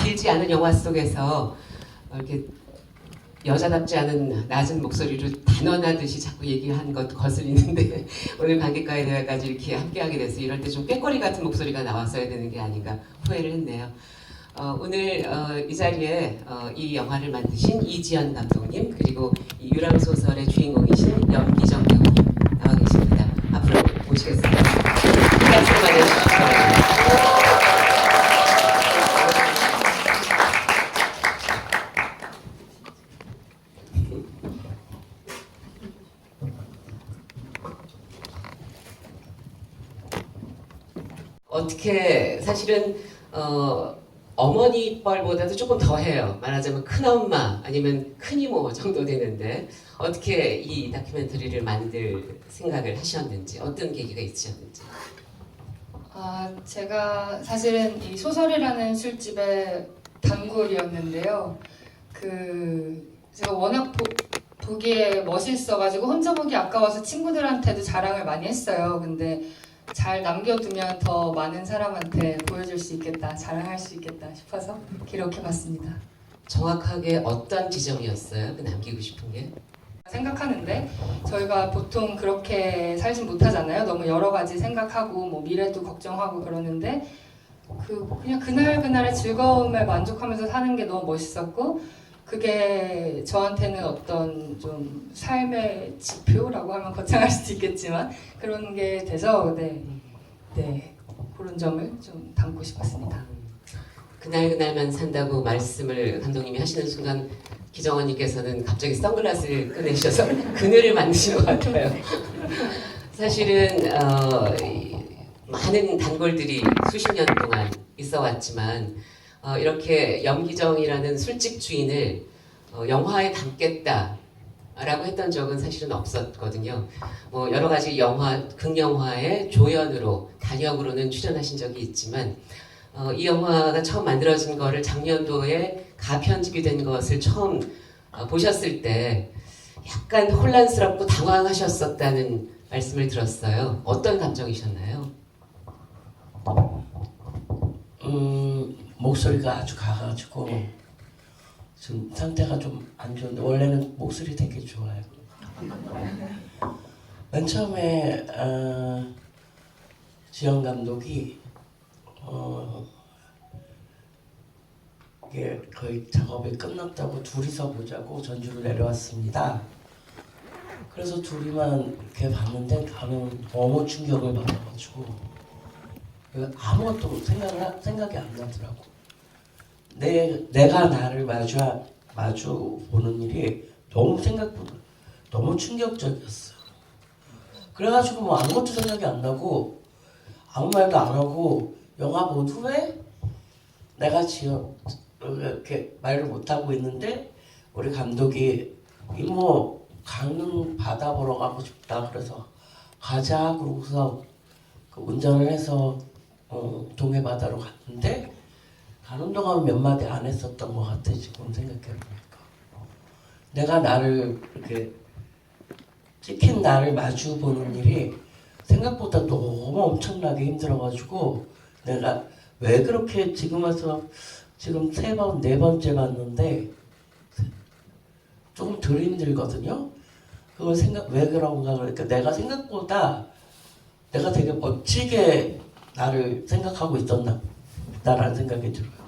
길지 않은 영화 속에서 이렇게 여자답지 않은 낮은 목소리로 단언하듯이 자꾸 얘기한 것 거슬리는데 오늘 관객과의 대화까지 이렇게 함께하게 돼서 이럴 때 좀 꾀꼬리 같은 목소리가 나왔어야 되는 게 아닌가 후회를 했네요. 오늘 이 자리에 이 영화를 만드신 이지연 감독님 그리고 이 유랑소설의 주인공이신 염기정 배우님 나와 계십니다. 앞으로 모시겠습니다. 박수 많이 해주시기 어떻게 사실은 어머니 뻘보다도 조금 더해요. 말하자면 큰엄마 아니면 큰이모 정도 되는데 어떻게 이 다큐멘터리를 만들 생각을 하셨는지 어떤 계기가 있으셨는지. 제가 사실은 이 소설이라는 술집의 단골이었는데요. 제가 워낙 보기에 멋있어가지고 혼자 보기 아까워서 친구들한테도 자랑을 많이 했어요. 근데 잘 남겨두면 더 많은 사람한테 보여줄 수 있겠다, 자랑할 수 있겠다 싶어서 기록해봤습니다. 정확하게 어떤 지점이었어요? 그 남기고 싶은 게? 생각하는데 저희가 보통 그렇게 살진 못하잖아요. 너무 여러 가지 생각하고 뭐 미래도 걱정하고 그러는데 그냥 그날그날의 즐거움에 만족하면서 사는 게 너무 멋있었고 그게 저한테는 어떤 좀 삶의 지표라고 하면 거창할 수도 있겠지만 그런 게 돼서 네 그런 점을 좀 담고 싶었습니다. 그날그날만 산다고 말씀을 감독님이 하시는 순간 기정언니께서는 갑자기 선글라스를 꺼내셔서 그늘을 만드신 것 같아요. 사실은 많은 단골들이 수십 년 동안 있어 왔지만 이렇게 염기정이라는 술집 주인을 영화에 담겠다라고 했던 적은 사실은 없었거든요. 뭐 여러 가지 극영화의 조연으로 단역으로는 출연하신 적이 있지만 이 영화가 처음 만들어진 거를 작년도에 가편집이 된 것을 처음 보셨을 때 약간 혼란스럽고 당황하셨었다는 말씀을 들었어요. 어떤 감정이셨나요? 목소리가 아주 가가지고 지금 상태가 좀 안 좋은데 원래는 목소리 되게 좋아요. 맨 처음에 지연 감독이 이게 거의 작업이 끝났다고 둘이서 보자고 전주로 내려왔습니다. 그래서 둘이만 이렇게 봤는데 나는 너무 충격을 받아가지고 아무것도 생각이 안 나더라고. 내가 나를 마주 보는 일이 생각보다 너무 충격적이었어. 그래가지고 뭐 아무것도 생각이 안 나고 아무 말도 안 하고 영화 본 후에 내가 지금 이렇게 말을 못 하고 있는데 우리 감독이 이모 강릉 바다 보러 가고 싶다 그래서 가자 그러고서 운전을 해서 동해 바다로 갔는데 가는 동안 몇 마디 안 했었던 것 같아 지금 생각해보니까. 내가 나를 이렇게 찍힌 나를 마주 보는 일이 생각보다 너무 엄청나게 힘들어가지고 내가 왜 그렇게 지금 와서 지금 네 번째 봤는데 조금 덜 힘들거든요. 그걸 왜 그런가 그러니까 내가 생각보다 내가 되게 멋지게 나를 생각하고 있었다라는 생각이 들어요.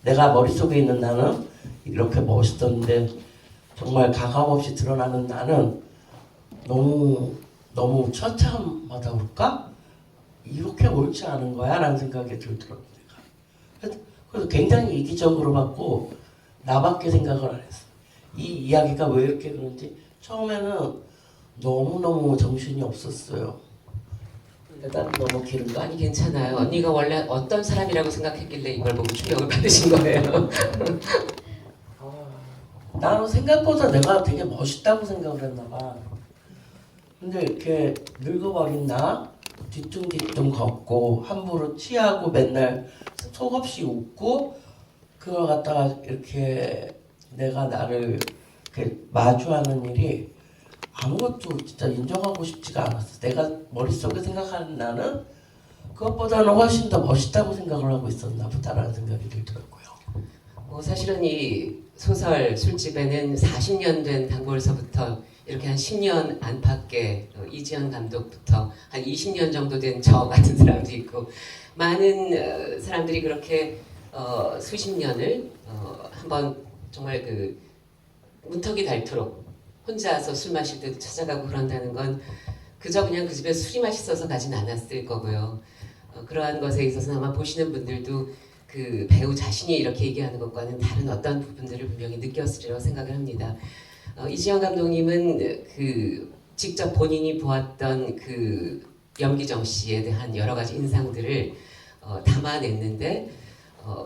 내가 머릿속에 있는 나는 이렇게 멋있었는데 정말 가감없이 드러나는 나는 너무 처참하다 그럴까? 이렇게 옳지 않은 거야 라는 생각이 들더라고요. 그래서 굉장히 이기적으로 봤고 나밖에 생각을 안 했어. 이 이야기가 왜 이렇게 그런지 처음에는 너무너무 정신이 없었어요. 난 너무 길은 거 아니 괜찮아요. 언니가 원래 어떤 사람이라고 생각했길래 이걸 보고 충격을 받으신 거예요. 나는 생각보다 내가 되게 멋있다고 생각을 했나 봐. 근데 이렇게 늙어버린 나 뒤뚱뒤뚱 걷고 함부로 취하고 맨날 속없이 웃고 그걸 갖다가 이렇게 내가 나를 이렇게 마주하는 일이 아무것도 진짜 인정하고 싶지가 않았어. 내가 머릿속에 생각하는 나는 그것보다는 훨씬 더 멋있다고 생각을 하고 있었나 보다라는 생각이 들더라고요. 사실은 이 소설 술집에는 40년 된 단골서부터 이렇게 한 10년 안팎의 이지연 감독부터 한 20년 정도 된 저 같은 사람도 있고 많은 사람들이 그렇게 수십 년을 한번 정말 그 문턱이 닳도록 혼자서 술 마실 때도 찾아가고 그런다는 건 그저 그냥 그 집에 술이 맛있어서 가진 않았을 거고요. 그러한 것에 있어서 아마 보시는 분들도 그 배우 자신이 이렇게 얘기하는 것과는 다른 어떤 부분들을 분명히 느꼈으리라고 생각을 합니다. 이지영 감독님은 그 직접 본인이 보았던 그 염기정 씨에 대한 여러 가지 인상들을 담아냈는데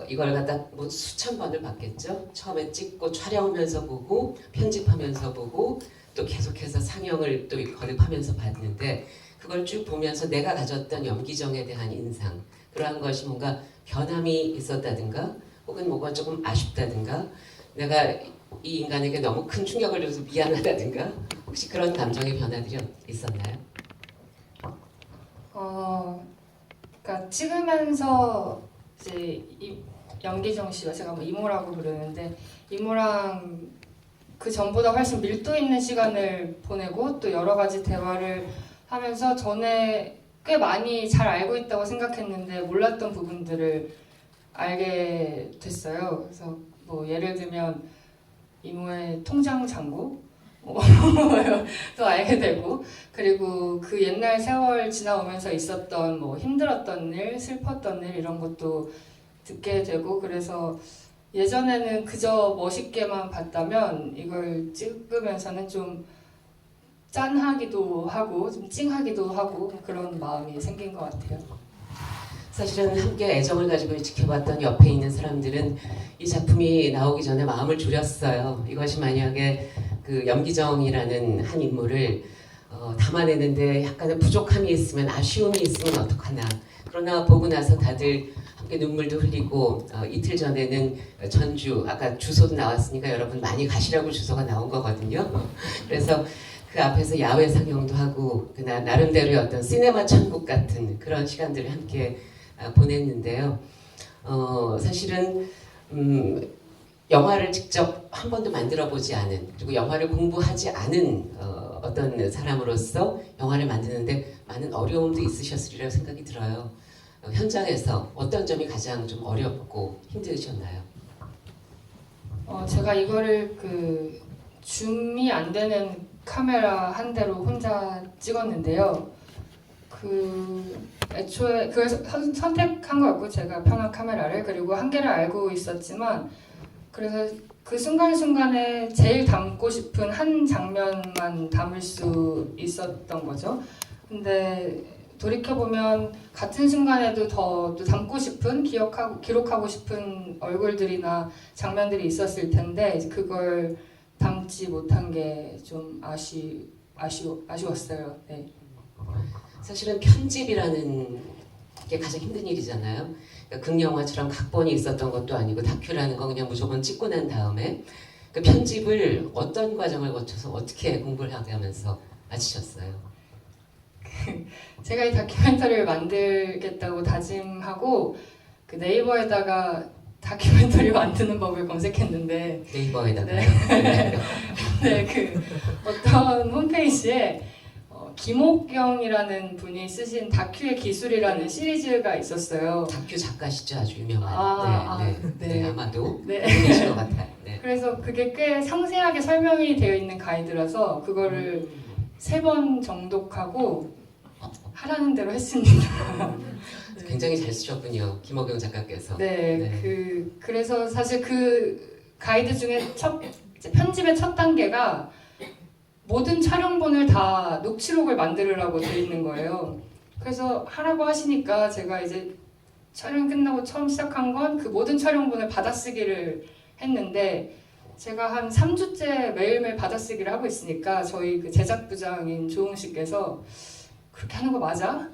이걸 갖다 뭐 수천 번을 봤겠죠. 처음에 찍고 촬영하면서 보고 편집하면서 보고 또 계속해서 상영을 또 거듭하면서 봤는데 그걸 쭉 보면서 내가 가졌던 염기정에 대한 인상 그러한 것이 뭔가 변함이 있었다든가 혹은 뭐가 조금 아쉽다든가 내가 이 인간에게 너무 큰 충격을 줘서 미안하다든가 혹시 그런 감정의 변화들이 있었나요? 그러니까 찍으면서 이제 염기정 씨가 제가 뭐 이모라고 부르는데 이모랑 그 전보다 훨씬 밀도 있는 시간을 보내고 또 여러 가지 대화를 하면서 전에 꽤 많이 잘 알고 있다고 생각했는데 몰랐던 부분들을 알게 됐어요. 그래서 뭐 예를 들면 이모의 통장 잔고 또 알게 되고 그리고 그 옛날 세월 지나오면서 있었던 뭐 힘들었던 일, 슬펐던 일 이런 것도 듣게 되고 그래서 예전에는 그저 멋있게만 봤다면 이걸 찍으면서는 좀 짠하기도 하고 좀 찡하기도 하고 그런 마음이 생긴 것 같아요. 사실은 함께 애정을 가지고 지켜봤던 옆에 있는 사람들은 이 작품이 나오기 전에 마음을 졸였어요. 이것이 만약에 그 염기정이라는 한 인물을 담아내는데 약간의 부족함이 있으면 아쉬움이 있으면 어떡하나. 그러나 보고 나서 다들 함께 눈물도 흘리고 이틀 전에는 전주 아까 주소도 나왔으니까 여러분 많이 가시라고 주소가 나온 거거든요. 그래서 그 앞에서 야외 상영도 하고 그날 나름대로의 어떤 시네마 천국 같은 그런 시간들을 함께 보냈는데요. 사실은 영화를 직접 한 번도 만들어보지 않은 그리고 영화를 공부하지 않은 어떤 사람으로서 영화를 만드는데 많은 어려움도 있으셨으리라고 생각이 들어요. 현장에서 어떤 점이 가장 좀 어렵고 힘드셨나요? 제가 이거를 그 줌이 안 되는 카메라 한 대로 혼자 찍었는데요. 애초에 그래서 선택한 거였고 제가 편한 카메라를 그리고 한계를 알고 있었지만 그래서 그 순간순간에 제일 담고 싶은 한 장면만 담을 수 있었던 거죠. 근데 돌이켜보면 같은 순간에도 더 담고 싶은 기록하고 싶은 얼굴들이나 장면들이 있었을 텐데 그걸 담지 못한 게 좀 아쉬웠어요. 네. 사실은 편집이라는 게 가장 힘든 일이잖아요. 그러니까 극영화처럼 각본이 있었던 것도 아니고 다큐라는 거 그냥 무조건 찍고 난 다음에 그 편집을 어떤 과정을 거쳐서 어떻게 공부를 하게 하면서 마치셨어요? 제가 이 다큐멘터리를 만들겠다고 다짐하고 그 네이버에다가 다큐멘터리 만드는 법을 검색했는데 네이버에다가요? 네, 그 어떤 홈페이지에 김옥경이라는 분이 쓰신 다큐의 기술이라는 시리즈가 있었어요. 다큐 작가시죠, 아주 유명한. 네, 아마도 네. 분이실 것 같아요. 네. 그래서 그게 꽤 상세하게 설명이 되어 있는 가이드라서 그거를 3번 정독하고 하라는 대로 했습니다. 굉장히 잘 쓰셨군요, 김옥영 작가께서. 네. 그래서 사실 그 가이드 중에 편집의 첫 단계가 모든 촬영본을 다 녹취록을 만들으라고 되어 있는 거예요. 그래서 하라고 하시니까 제가 이제 촬영 끝나고 처음 시작한 건 그 모든 촬영본을 받아쓰기를 했는데 제가 한 3주째 매일매일 받아쓰기를 하고 있으니까 저희 그 제작부장인 조웅 씨께서 그렇게 하는 거 맞아?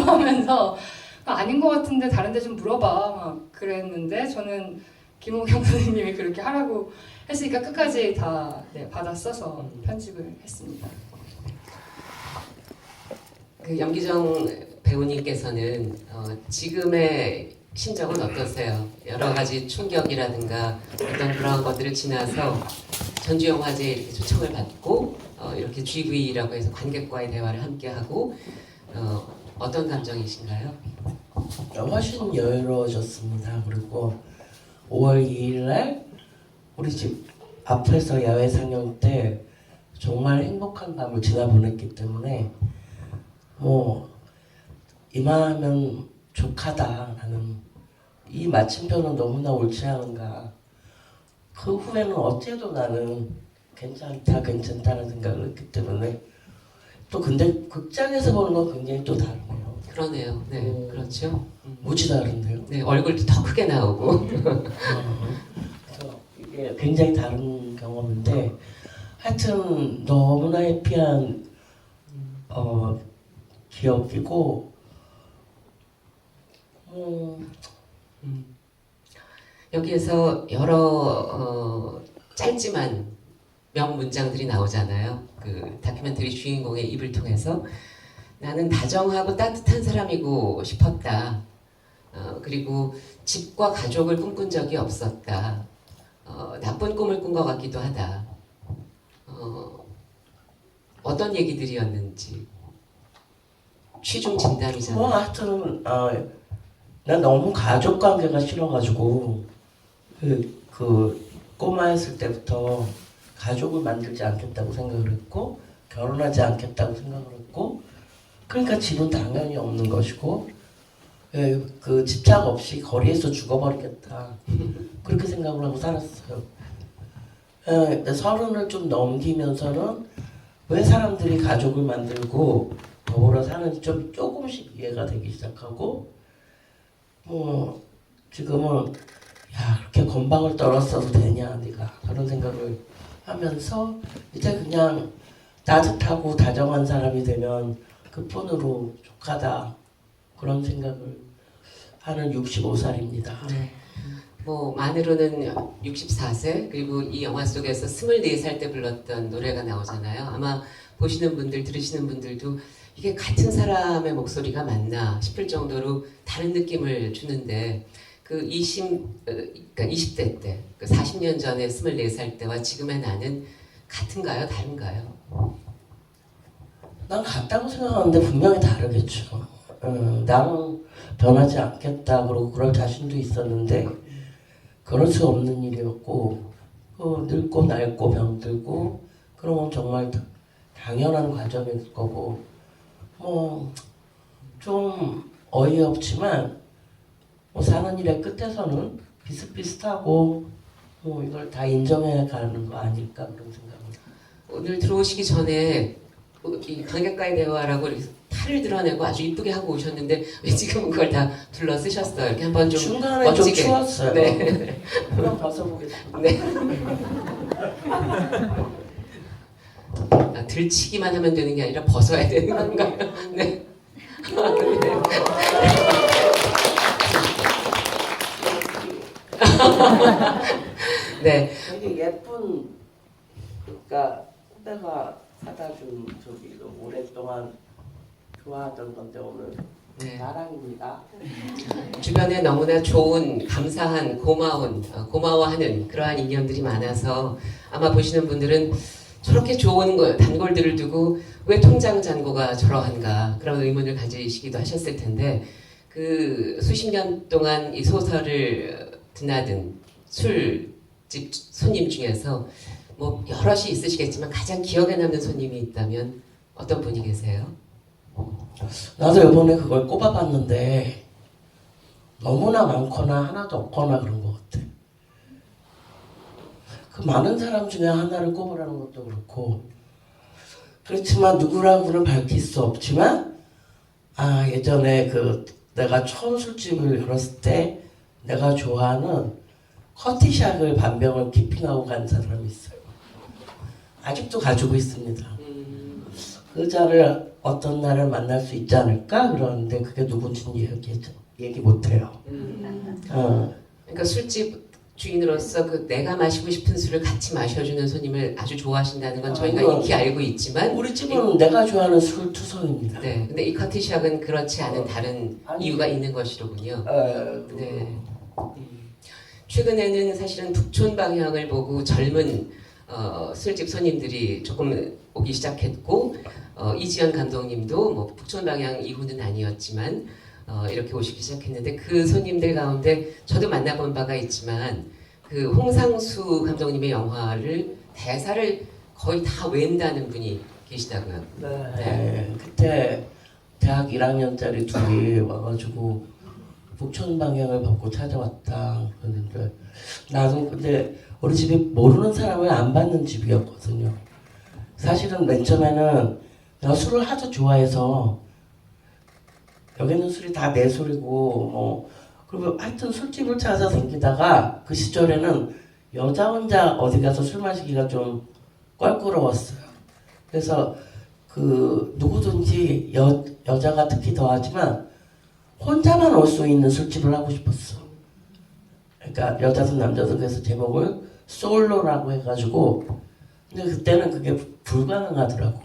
하면서 아닌 것 같은데 다른 데 좀 물어봐 막 그랬는데 저는 김옥영 선생님이 그렇게 하라고 했으니까 끝까지 다 받아 써서 편집을 했습니다. 그 염기정 배우님께서는 지금의 심정은 어떠세요? 여러 가지 충격이라든가 어떤 그런 것들을 지나서 전주영화제에 이렇게 초청을 받고 이렇게 GV라고 해서 관객과의 대화를 함께 하고 어떤 감정이신가요? 훨씬 여유로워졌습니다. 그리고 5월 2일 날 우리 집 앞에서 야외 상영 때 정말 행복한 밤을 지나보냈기 때문에 뭐 이만하면 족하다. 나는 이 마침표는 너무나 옳지 않은가. 그 후에는 어째도 나는 괜찮다는 생각을 했기 때문에 또 근데 극장에서 보는 건 굉장히 또 다르네요. 그러네요. 네, 그렇죠. 무지 다른데요. 네, 얼굴도 더 크게 나오고. 그래서 이게 굉장히 다른 경험인데 하여튼 너무나 해피한 기억이고 여기에서 여러 짧지만 명문장들이 나오잖아요. 그 다큐멘터리 주인공의 입을 통해서 나는 다정하고 따뜻한 사람이고 싶었다. 그리고 집과 가족을 꿈꾼 적이 없었다. 나쁜 꿈을 꾼 것 같기도 하다. 어떤 얘기들이었는지 취중 진담이잖아요. 뭐 하여튼 난 너무 가족 관계가 싫어가지고 그 꼬마였을 때부터 가족을 만들지 않겠다고 생각을 했고 결혼하지 않겠다고 생각을 했고 그러니까 집은 당연히 없는 것이고 그 집착 없이 거리에서 죽어버리겠다 그렇게 생각을 하고 살았어요. 근데 30을 좀 넘기면서는 왜 사람들이 가족을 만들고 더불어 사는지 좀 조금씩 이해가 되기 시작하고 뭐 지금은 야 그렇게 건방을 떨었어도 되냐 네가 그런 생각을 하면서 이제 그냥 따뜻하고 다정한 사람이 되면 그뿐으로 족하다 그런 생각을 하는 65살입니다. 네. 뭐 만으로는 64세 그리고 이 영화 속에서 24살 때 불렀던 노래가 나오잖아요. 아마 보시는 분들 들으시는 분들도 이게 같은 사람의 목소리가 맞나 싶을 정도로 다른 느낌을 주는데 그 20대 때, 그 40년 전에 24살 때와 지금의 나는 같은가요? 다른가요? 난 같다고 생각하는데 분명히 다르겠죠. 나는 변하지 않겠다 그러고 그럴 자신도 있었는데 그럴 수 없는 일이었고 늙고 낡고 병들고 그러면 정말 당연한 과정일 거고 뭐 좀 어이없지만 뭐 사는 일의 끝에서는 비슷비슷하고 뭐 이걸 다 인정해 가는 거 아닐까 그런 생각입니다. 오늘 들어오시기 전에 이 관객과의 대화라고 이렇게 탈을 드러내고 아주 이쁘게 하고 오셨는데 왜 지금은 그걸 다 둘러 쓰셨어요? 이렇게 한번 좀 중간에 멋지게. 좀 추웠어요. 네. 한번 벗어보겠습니다. 네. 들치기만 하면 되는 게 아니라 벗어야 되는 건가요? 네. 네. 되게 예쁜 그러니까 후배가 사다 준 저기 오랫동안 좋아하던 건데 오늘 네. 자랑입니다. 주변에 너무나 좋은, 감사한, 고마워하는 그러한 인연들이 많아서 아마 보시는 분들은 저렇게 좋은 단골들을 두고 왜 통장 잔고가 저러한가 그런 의문을 가지시기도 하셨을 텐데 그 수십 년 동안 이 소설을 드나든 술집 손님 중에서 뭐 여럿이 있으시겠지만 가장 기억에 남는 손님이 있다면 어떤 분이 계세요? 나도 이번에 그걸 꼽아봤는데 너무나 많거나 하나도 없거나 그런 것 같아. 그 많은 사람 중에 하나를 꼽으라는 것도 그렇고 그렇지만 누구라고는 밝힐 수 없지만 예전에 그 내가 처음 술집을 열었을 때 내가 좋아하는 커티샥을 반병을 키핑하고 간 사람이 있어요. 아직도 가지고 있습니다. 그 자를 어떤 날을 만날 수 있지 않을까 그러는데 그게 누군지는 얘기 못해요. 그러니까 술집 주인으로서 그 내가 마시고 싶은 술을 같이 마셔주는 손님을 아주 좋아하신다는 건 저희가 그건 익히 알고 있지만 우리 집은 내가 좋아하는 술 투성입니다. 네, 근데 이 커티샥은 그렇지 않은 다른 아니, 이유가 있는 것이로군요. 네. 최근에는 사실은 북촌 방향을 보고 젊은 술집 손님들이 조금 오기 시작했고 이지연 감독님도 뭐 북촌 방향 이후는 아니었지만 이렇게 오시기 시작했는데 그 손님들 가운데 저도 만나본 바가 있지만 그 홍상수 감독님의 영화를 대사를 거의 다 외운다는 분이 계시다고요. 네. 그때 대학 1학년짜리 둘이 와가지고 북촌 방향을 받고 찾아왔다 그랬는데 나도 근데 우리 집이 모르는 사람을 안 받는 집이었거든요. 사실은 맨 처음에는 내가 술을 하도 좋아해서 여기 있는 술이 다 내 술이고 뭐 그리고 하여튼 술집을 찾아서 다니다가 그 시절에는 여자 혼자 어디 가서 술 마시기가 좀 껄끄러웠어요. 그래서 그 누구든지 여자가 특히 더하지만 혼자만 올 수 있는 술집을 하고 싶었어. 그러니까 여자든 남자든 그래서 제목을 솔로라고 해가지고 근데 그때는 그게 불가능하더라고.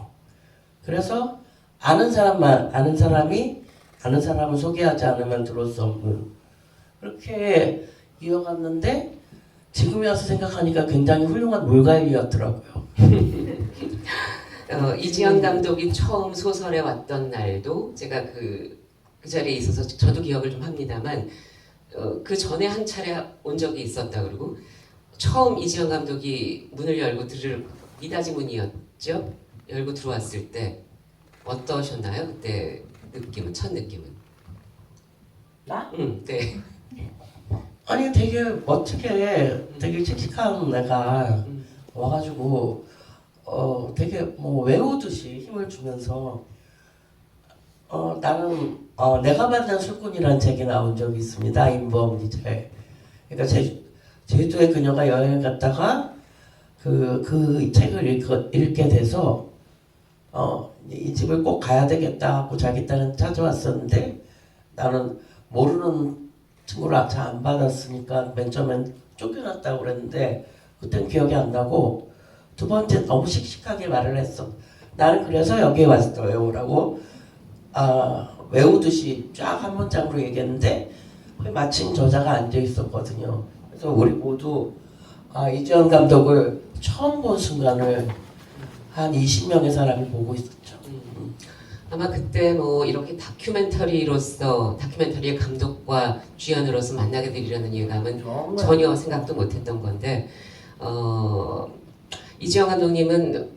그래서 아는 사람이 아는 사람을 소개하지 않으면 들어올 수 없는 그렇게 이어갔는데 지금에 와서 생각하니까 굉장히 훌륭한 물갈이였더라고요. 이지연 감독이 처음 소설에 왔던 날도 제가 그 자리에 있어서 저도 기억을 좀 합니다만 그 전에 한 차례 온 적이 있었다 그러고 처음 이지연 감독이 문을 열고 들을 미닫이 문이었죠. 열고 들어왔을 때 어떠셨나요? 그때 느낌은 첫 느낌은? 나? 응, 네. 아니 되게 멋지게 되게 씩씩한 애가 와가지고 되게 뭐 외우듯이 힘을 주면서 나는 내가 만난 술꾼이라는 책이 나온 적이 있습니다. 임보험 기자에. 그러니까 제주도에 그녀가 여행 갔다가 그 책을 읽게 돼서 이 집을 꼭 가야 되겠다 하고 자기 딸은 찾아왔었는데 나는 모르는 친구를 잘 안 받았으니까 맨 처음엔 쫓겨났다고 그랬는데 그땐 기억이 안 나고 두 번째 너무 씩씩하게 말을 했어. 나는 그래서 여기에 왔어요 라고 외우듯이 쫙 한 문장으로 얘기했는데 마침 저자가 앉아 있었거든요. 그래서 우리 모두 이지연 감독을 처음 본 순간을 한 20명의 사람이 보고 있었죠. 아마 그때 뭐 이렇게 다큐멘터리의 감독과 주연으로서 만나게 되리라는 예감은 정말. 전혀 생각도 못했던 건데 이지영 감독님은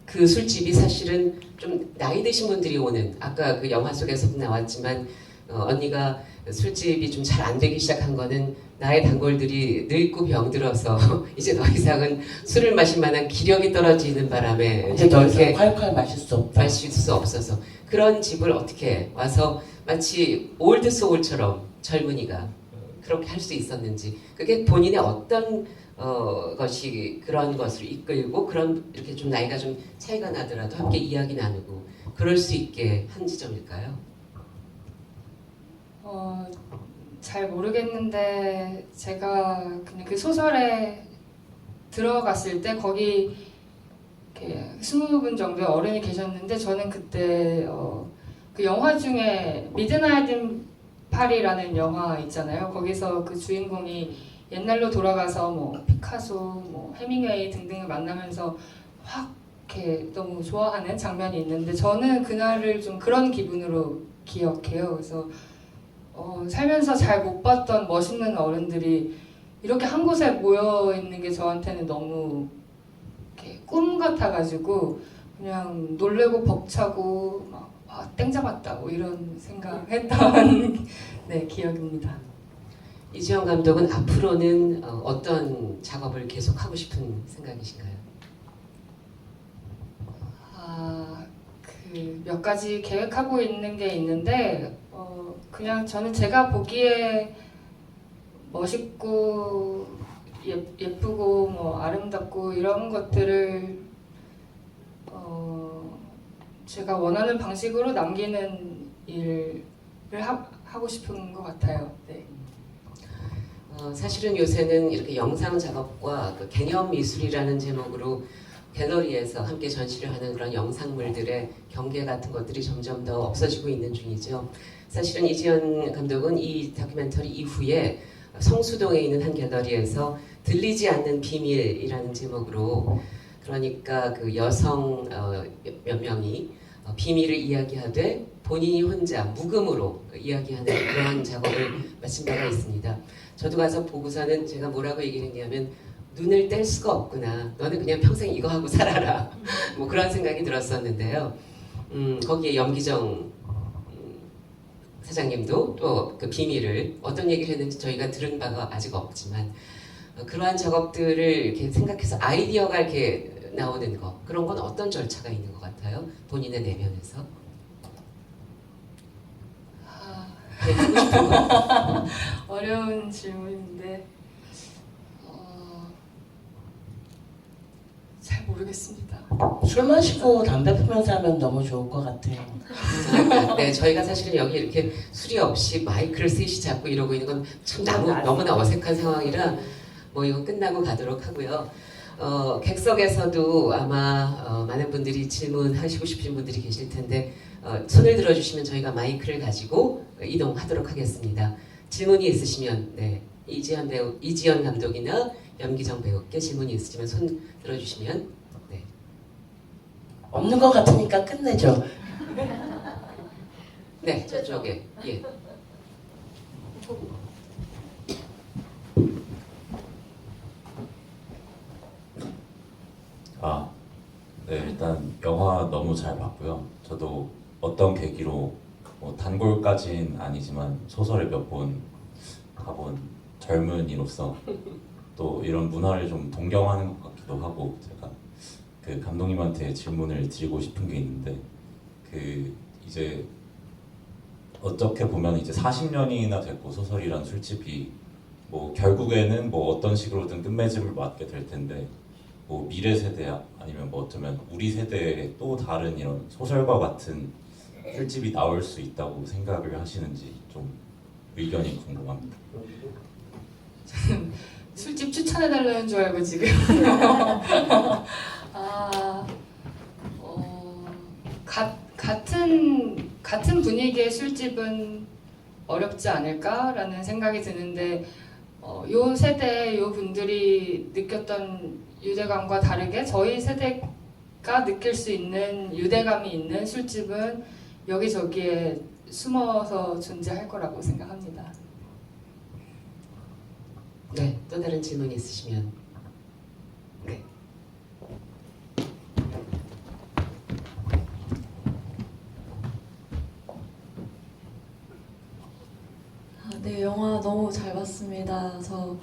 그 술집이 사실은 좀 나이 드신 분들이 오는 아까 그 영화 속에서도 나왔지만 언니가 술집이 좀 잘 안 되기 시작한 거는 나의 단골들이 늙고 병들어서 이제 더 이상은 술을 마실 만한 기력이 떨어지는 바람에 이제 더 이상 그렇게 콸콸 마실 수 없다. 마실 수 없어서 그런 집을 어떻게 와서 마치 올드 소울처럼 젊은이가 그렇게 할 수 있었는지 그게 본인의 어떤 것이 그런 것을 이끌고 그런 이렇게 좀 나이가 좀 차이가 나더라도 함께 이야기 나누고 그럴 수 있게 한 지점일까요? 잘 모르겠는데 제가 그냥 그 소설에 들어갔을 때 거기 이렇게 20분 정도의 어른이 계셨는데 저는 그때 그 영화 중에 미드나잇 인 파리라는 영화 있잖아요. 거기서 그 주인공이 옛날로 돌아가서 뭐 피카소, 뭐 해밍웨이 등등을 만나면서 확 이렇게 너무 좋아하는 장면이 있는데 저는 그날을 좀 그런 기분으로 기억해요. 그래서 살면서 잘 못 봤던 멋있는 어른들이 이렇게 한 곳에 모여 있는 게 저한테는 너무 이렇게 꿈 같아가지고 그냥 놀래고 벅차고 막 땡 잡았다 뭐 이런 생각했던 네, 기억입니다. 이지영 감독은 앞으로는 어떤 작업을 계속 하고 싶은 생각이신가요? 그 몇 가지 계획하고 있는 게 있는데 그냥 저는 제가 보기에 멋있고 예쁘고 뭐 아름답고 이런 것들을 제가 원하는 방식으로 남기는 일을 하고 싶은 것 같아요. 네. 사실은 요새는 이렇게 영상 작업과 그 개념 미술이라는 제목으로 갤러리에서 함께 전시를 하는 그런 영상물들의 경계 같은 것들이 점점 더 없어지고 있는 중이죠. 사실은 이지연 감독은 이 다큐멘터리 이후에 성수동에 있는 한 갤러리에서 들리지 않는 비밀이라는 제목으로, 그러니까 그 여성 몇 명이 비밀을 이야기하되 본인이 혼자 묵음으로 이야기하는 그런 작업을 마친 바가 있습니다. 저도 가서 보고서는 제가 뭐라고 얘기를 했냐면, 눈을 뗄 수가 없구나. 너는 그냥 평생 이거 하고 살아라. 뭐 그런 생각이 들었었는데요. 거기에 염기정 사장님도 또 그 비밀을 어떤 얘기를 했는지 저희가 들은 바가 아직 없지만, 그러한 작업들을 이렇게 생각해서 아이디어가 이렇게 나오는 거, 그런 건 어떤 절차가 있는 것 같아요? 본인의 내면에서. 네, 하고 싶은 거? 어려운 질문인데 잘 모르겠습니다. 술 마시고 담배 피면서 하면 너무 좋을 것 같아요. 네, 저희가 사실은 여기 이렇게 수리 없이 마이크를 셋이 잡고 이러고 있는 건 참 너무나 어색한 상황이라 뭐 이거 끝나고 가도록 하고요. 객석에서도 아마 많은 분들이 질문하시고 싶으신 분들이 계실 텐데 손을 들어주시면 저희가 마이크를 가지고 이동하도록 하겠습니다. 질문이 있으시면 네, 이지연 감독이나 염기정 배우께 질문이 있으시면 손 들어주시면 네. 없는 것 같으니까 끝내죠. 네, 저쪽에 예. 네, 일단 영화 너무 잘 봤고요. 저도 어떤 계기로 뭐 단골까진 아니지만 소설을 몇 번 가본 젊은이로서 또 이런 문화를 좀 동경하는 것 같기도 하고, 제가 그 감독님한테 질문을 드리고 싶은 게 있는데, 그 이제 어떻게 보면 이제 40년이나 됐고 소설이란 술집이 뭐 결국에는 뭐 어떤 식으로든 끝맺음을 맞게 될 텐데, 뭐 미래 세대 아니면 뭐 어쩌면 우리 세대의 또 다른 이런 소설과 같은 술집이 나올 수 있다고 생각을 하시는지 좀 의견이 궁금합니다. 술집 추천해달라는 줄 알고 지금 같은 분위기의 술집은 어렵지 않을까라는 생각이 드는데, 요 세대 요 분들이 느꼈던 유대감과 다르게 저희 세대가 느낄 수 있는 유대감이 있는 술집은 여기저기에 숨어서 존재할 거라고 생각합니다. 네, 또 다른 질문이 있으시면 네. 네, 영화 너무 잘 봤습니다. 저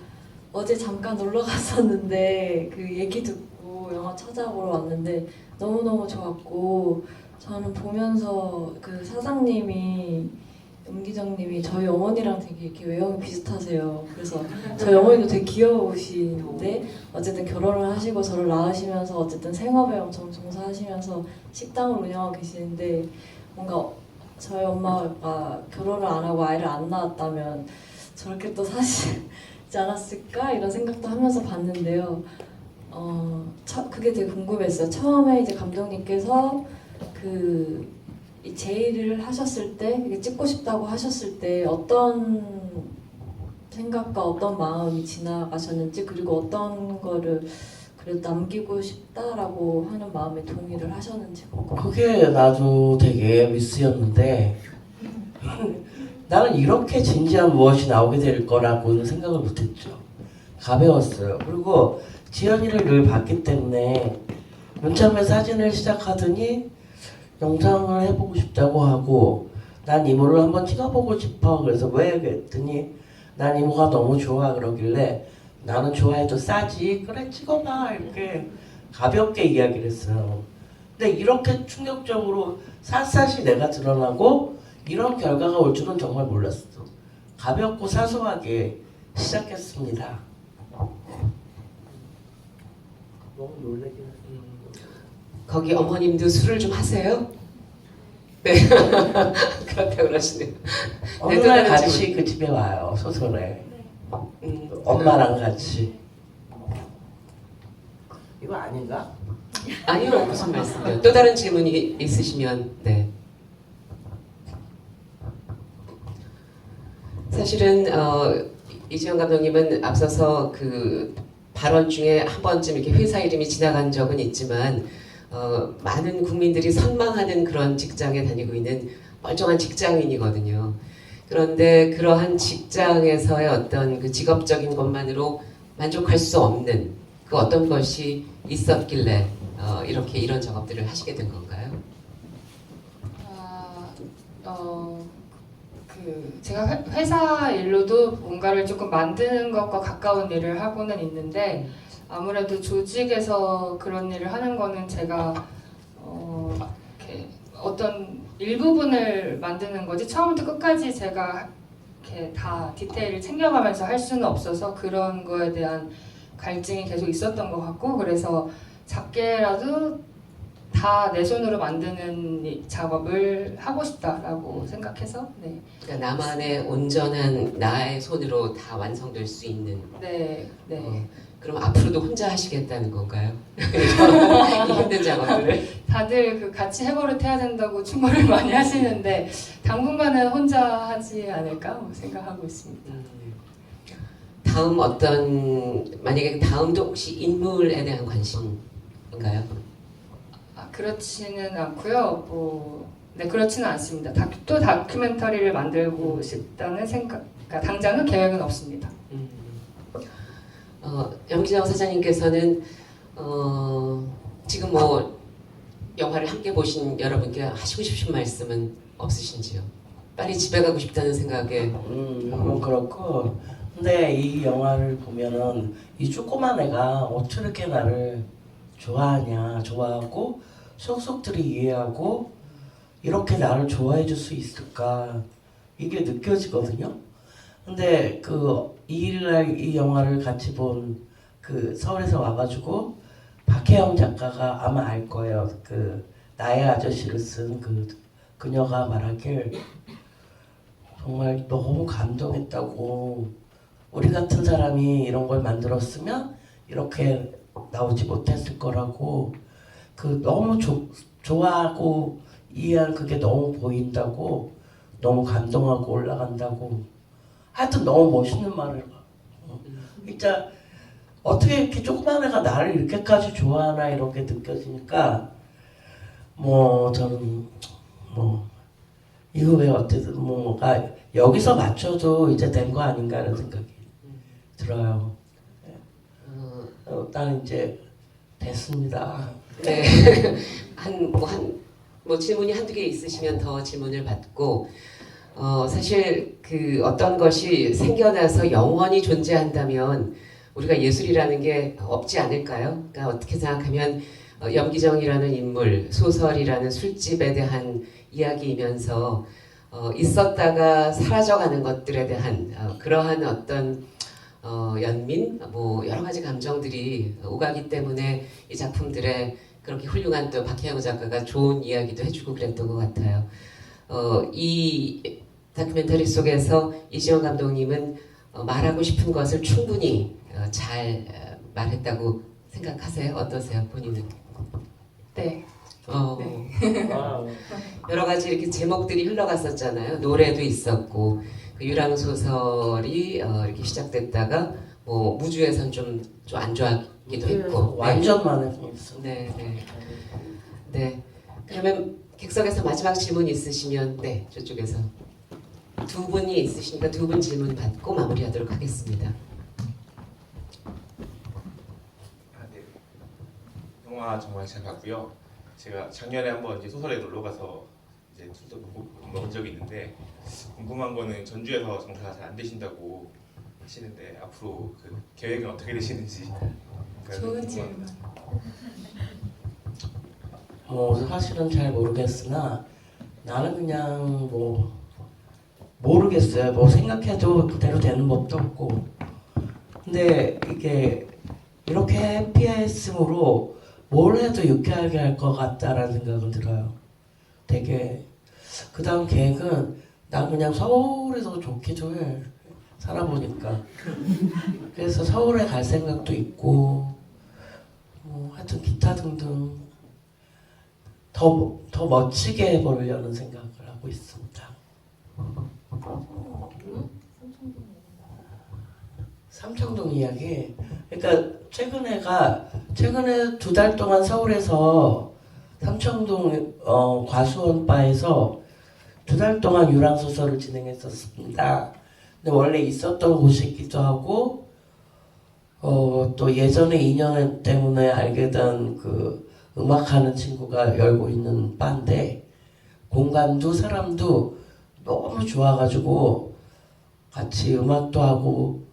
어제 잠깐 놀러 갔었는데 그 얘기 듣고 영화 찾아보러 왔는데 너무너무 좋았고, 저는 보면서 그 사장님이 염기정님이 저희 어머니랑 되게 이렇게 외형이 비슷하세요. 그래서 저희 어머니도 되게 귀여우신데 어쨌든 결혼을 하시고 저를 낳으시면서 어쨌든 생업에 엄청 종사하시면서 식당을 운영하고 계시는데, 뭔가 저희 엄마가 결혼을 안 하고 아이를 안 낳았다면 저렇게 또 사시지 않았을까 이런 생각도 하면서 봤는데요. 그게 되게 궁금했어요. 처음에 이제 감독님께서 이 제의를 하셨을 때, 이게 찍고 싶다고 하셨을 때 어떤 생각과 어떤 마음이 지나가셨는지, 그리고 어떤 거를 그래도 남기고 싶다라고 하는 마음에 동의를 하셨는지 궁금해요. 그게 나도 되게 미스였는데 나는 이렇게 진지한 무엇이 나오게 될 거라고는 생각을 못했죠. 가벼웠어요. 그리고 지연이를 늘 봤기 때문에 맨 처음에 사진을 시작하더니 영상을 해보고 싶다고 하고, 난 이모를 한번 찍어보고 싶어. 그래서 왜? 그랬더니 난 이모가 너무 좋아 그러길래, 나는 좋아해도 싸지, 그래 찍어봐, 이렇게 가볍게 이야기를 했어요. 근데 이렇게 충격적으로 샅샅이 내가 드러나고 이런 결과가 올 줄은 정말 몰랐어. 가볍고 사소하게 시작했습니다. 너무 놀라긴 했어요. 거기 어머님도 술을 좀 하세요? 네. 그렇다고 그러시네요. 어느 네, 또 날 다른 같이 질문. 그 집에 와요, 소설에. 엄마랑 같이. 이거 아닌가? 아니요, 무슨 말씀이요? 또 다른 질문이 있으시면 네. 사실은 이지영 감독님은 앞서서 그 발언 중에 한 번쯤 이렇게 회사 이름이 지나간 적은 있지만 많은 국민들이 선망하는 그런 직장에 다니고 있는 멀쩡한 직장인이거든요. 그런데 그러한 직장에서의 어떤 그 직업적인 것만으로 만족할 수 없는 그 어떤 것이 있었길래 이렇게 이런 작업들을 하시게 된 건가요? 제가 회사 일로도 뭔가를 조금 만드는 것과 가까운 일을 하고는 있는데 아무래도 조직에서 그런 일을 하는 거는 제가 이렇게 어떤 일부분을 만드는 거지 처음부터 끝까지 제가 이렇게 다 디테일을 챙겨가면서 할 수는 없어서 그런 거에 대한 갈증이 계속 있었던 것 같고 그래서 작게라도 다 내 손으로 만드는 이 작업을 하고 싶다라고 생각해서 네. 그러니까 나만의 온전한 나의 손으로 다 완성될 수 있는 네, 네. 그럼 앞으로도 혼자 하시겠다는 건가요? 이 힘든 작업들을 다들 그 같이 해버릇 해야 된다고 충고를 많이 하시는데 당분간은 혼자 하지 않을까 생각하고 있습니다. 다음 만약에 다음도 혹시 인물에 대한 관심인가요? 그렇지는 않고요. 네, 그렇지는 않습니다. 또 다큐멘터리를 만들고 싶다는 생각, 그러니까 당장은 계획은 없습니다. 염기정 사장님께서는 지금 뭐 영화를 함께 보신 여러분께 하시고 싶으신 말씀은 없으신지요? 빨리 집에 가고 싶다는 생각에 뭐 그렇고 근데 이 영화를 보면은 이 조그만 애가 어떻게 이렇게 나를 좋아하냐 좋아하고 속속들이 이해하고 이렇게 나를 좋아해 줄 수 있을까 이게 느껴지거든요. 근데 그 2일날 이 영화를 같이 본 그 서울에서 와가지고 박혜영 작가가 아마 알 거예요. 그 나의 아저씨를 쓴 그녀가 말하길 정말 너무 감동했다고. 우리 같은 사람이 이런 걸 만들었으면 이렇게 나오지 못했을 거라고. 그 너무 좋아하고 이해한 그게 너무 보인다고. 너무 감동하고 올라간다고. 하여튼 너무 멋있는 말을. 진짜 어떻게 이렇게 조그만 애가 나를 이렇게까지 좋아하나 이런 게 느껴지니까 뭐 저는 뭐 이후에 어쨌든 뭐가 여기서 맞춰도 이제 된 거 아닌가라는 생각이 들어요. 나는 이제 됐습니다. 네. 뭐 질문이 한두 개 있으시면 더 질문을 받고 사실 그 어떤 것이 생겨나서 영원히 존재한다면 우리가 예술이라는 게 없지 않을까요? 그러니까 어떻게 생각하면 염기정이라는 인물, 소설이라는 술집에 대한 이야기이면서 있었다가 사라져가는 것들에 대한 그러한 어떤 연민, 뭐 여러 가지 감정들이 오가기 때문에 이 작품들에 그렇게 훌륭한 또 박혜영 작가가 좋은 이야기도 해주고 그랬던 것 같아요. 이 다큐멘터리 속에서 이지영 감독님은 말하고 싶은 것을 충분히 잘 말했다고 생각하세요? 어떠세요, 본인은? 네. 여러 가지 이렇게 제목들이 흘러갔었잖아요. 노래도 있었고 그 유랑 소설이 이렇게 시작됐다가 뭐 무주에선 좀 안 좋아하기도 했고 완전 많이 보였어. 네. 그러면 객석에서 마지막 질문 있으시면 네 저쪽에서 두 분이 있으시니까 두 분 질문 받고 마무리하도록 하겠습니다. 네. 영화 정말 잘 봤고요. 제가 작년에 한번 이제 소설에 놀러 가서 이제 술도 먹은 적이 있는데 궁금한 거는 전주에서 장사가 잘 안 되신다고 하시는데 앞으로 그 계획은 어떻게 되시는지. 좋은 질문. 사실은 잘 모르겠으나 나는 그냥 뭐 모르겠어요. 뭐 생각해도 그대로 되는 법도 없고. 근데 이게 이렇게 해피했으므로 뭘 해도 유쾌하게 할 것 같다라는 생각은 들어요. 되게 그 다음 계획은 난 그냥 서울에서 좋게 좀 해. 살아보니까. 그래서 서울에 갈 생각도 있고 하여튼 기타 등등 더 멋지게 해보려는 생각을 하고 있습니다. 삼청동 이야기. 그러니까 최근에 2달 동안 서울에서 삼청동 과수원 바에서 2달 동안 유랑 소설을 진행했었습니다. 근데 원래 있었던 곳이기도 하고 또 예전에 인연 때문에 알게 된 그 음악하는 친구가 열고 있는 바인데 공간도 사람도 너무 좋아가지고 같이 음악도 하고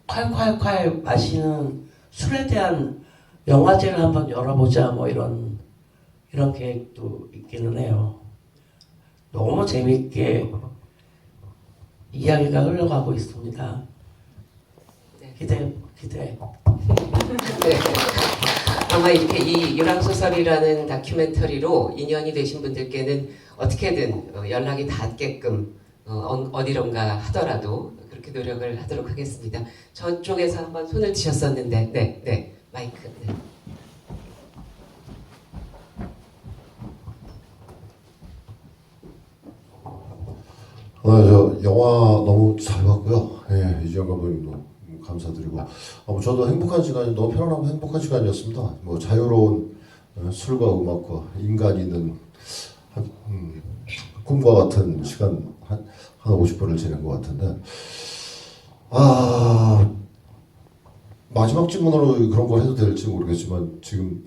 콸콸콸 마시는 술에 대한 영화제를 한번 열어보자 뭐 이런 계획도 있기는 해요. 너무 재밌게 이야기가 흘러가고 있습니다. 기대. 네. 아마 이렇게 이 유랑소설이라는 다큐멘터리로 인연이 되신 분들께는 어떻게든 연락이 닿게끔 어디론가 하더라도 그렇게 노력을 하도록 하겠습니다. 저쪽에서 한번 손을 드셨었는데, 네, 마이크. 네. 저 영화 너무 잘 봤고요. 예, 이주영 감독님도 감사드리고 저도 행복한 시간이 너무 편안하고 행복한 시간이었습니다. 뭐 자유로운 술과 음악과 인간이 있는 꿈과 같은 시간 한 50분을 지낸 것 같은데 마지막 질문으로 그런 걸 해도 될지 모르겠지만 지금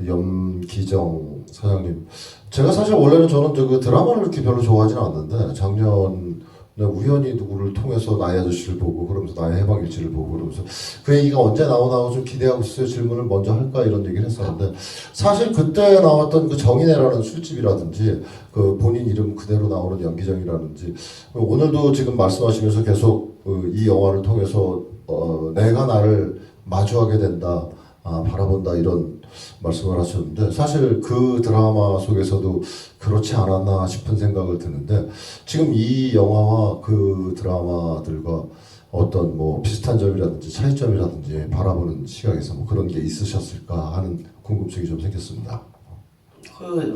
염기정 사장님, 제가 사실 원래는 저는 그 드라마를 이렇게 별로 좋아하지는 않는데 작년에 우연히 누구를 통해서 나의 아저씨를 보고 그러면서 나의 해방일지를 보고 그러면서 그 얘기가 언제 나오나 좀 기대하고 있어요. 질문을 먼저 할까 이런 얘기를 했었는데 사실 그때 나왔던 그 정인애라는 술집이라든지 그 본인 이름 그대로 나오는 염기정이라든지 오늘도 지금 말씀하시면서 계속 이 영화를 통해서 내가 나를 마주하게 된다, 바라본다 이런 말씀을 하셨는데 사실 그 드라마 속에서도 그렇지 않았나 싶은 생각을 드는데 지금 이 영화와 그 드라마들과 어떤 뭐 비슷한 점이라든지 차이점이라든지 바라보는 시각에서 뭐 그런 게 있으셨을까 하는 궁금증이 좀 생겼습니다.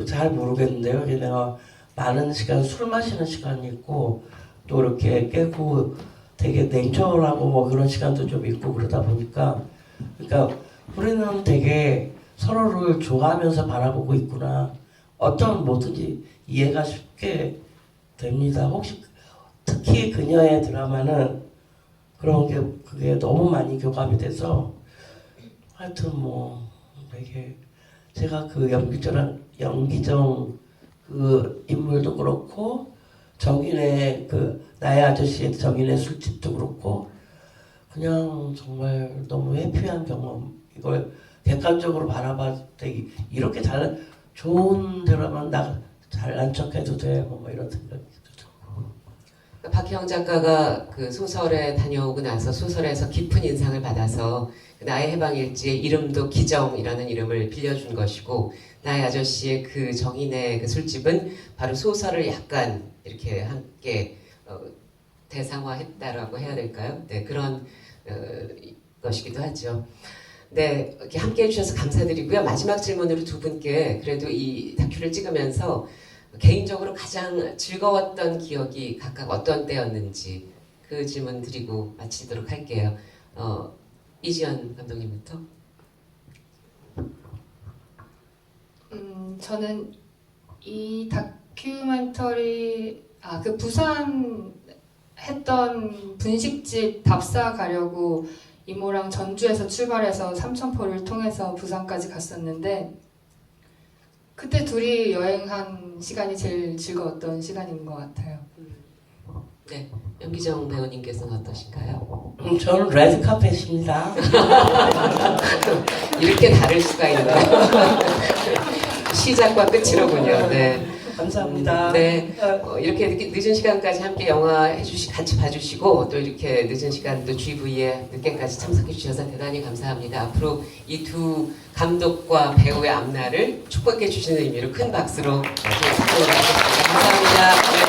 잘 모르겠는데요. 내가 많은 시간 술 마시는 시간이 있고 또 이렇게 깨고 되게 냉철하고 뭐 그런 시간도 좀 있고 그러다 보니까 그러니까 우리는 되게 서로를 좋아하면서 바라보고 있구나. 어떤 뭐든지 이해가 쉽게 됩니다. 혹시 특히 그녀의 드라마는 그런 게 그게 너무 많이 교감이 돼서 하여튼 뭐 되게 제가 그 염기정 그 인물도 그렇고 정인의 그 나의 아저씨의 정인의 술집도 그렇고 그냥 정말 너무 해피한 경험. 이걸 객관적으로 바라봤을 때 이렇게 좋은 드라마는 나 잘난 척해도 돼 뭐 이런 생각이 들죠. 박희영 작가가 그 소설에 다녀오고 나서 소설에서 깊은 인상을 받아서 그 나의 해방일지의 이름도 기정이라는 이름을 빌려준 것이고 나의 아저씨의 그 정인의 그 술집은 바로 소설을 약간 이렇게 함께 대상화했다라고 해야 될까요? 네, 그런 것이기도 하죠. 네, 이렇게 함께 해주셔서 감사드리고요. 마지막 질문으로 두 분께 그래도 이 다큐를 찍으면서 개인적으로 가장 즐거웠던 기억이 각각 어떤 때였는지 그 질문 드리고 마치도록 할게요. 이지연 감독님부터. 저는 이 다큐멘터리 그 부산 했던 분식집 답사 가려고 이모랑 전주에서 출발해서 삼천포를 통해서 부산까지 갔었는데 그때 둘이 여행한 시간이 제일 즐거웠던 시간인 것 같아요. 네, 염기정 배우님께서는 어떠신가요? 저는 레드카펫입니다. 이렇게 다를 수가 있나요? 시작과 끝이로군요. 네. 감사합니다. 네, 이렇게 늦은 시간까지 함께 영화 같이 봐주시고 또 이렇게 늦은 시간도 GV에 늦게까지 참석해 주셔서 대단히 감사합니다. 앞으로 이 두 감독과 배우의 앞날을 축복해 주시는 의미로 큰 박수로 감사합니다. 네.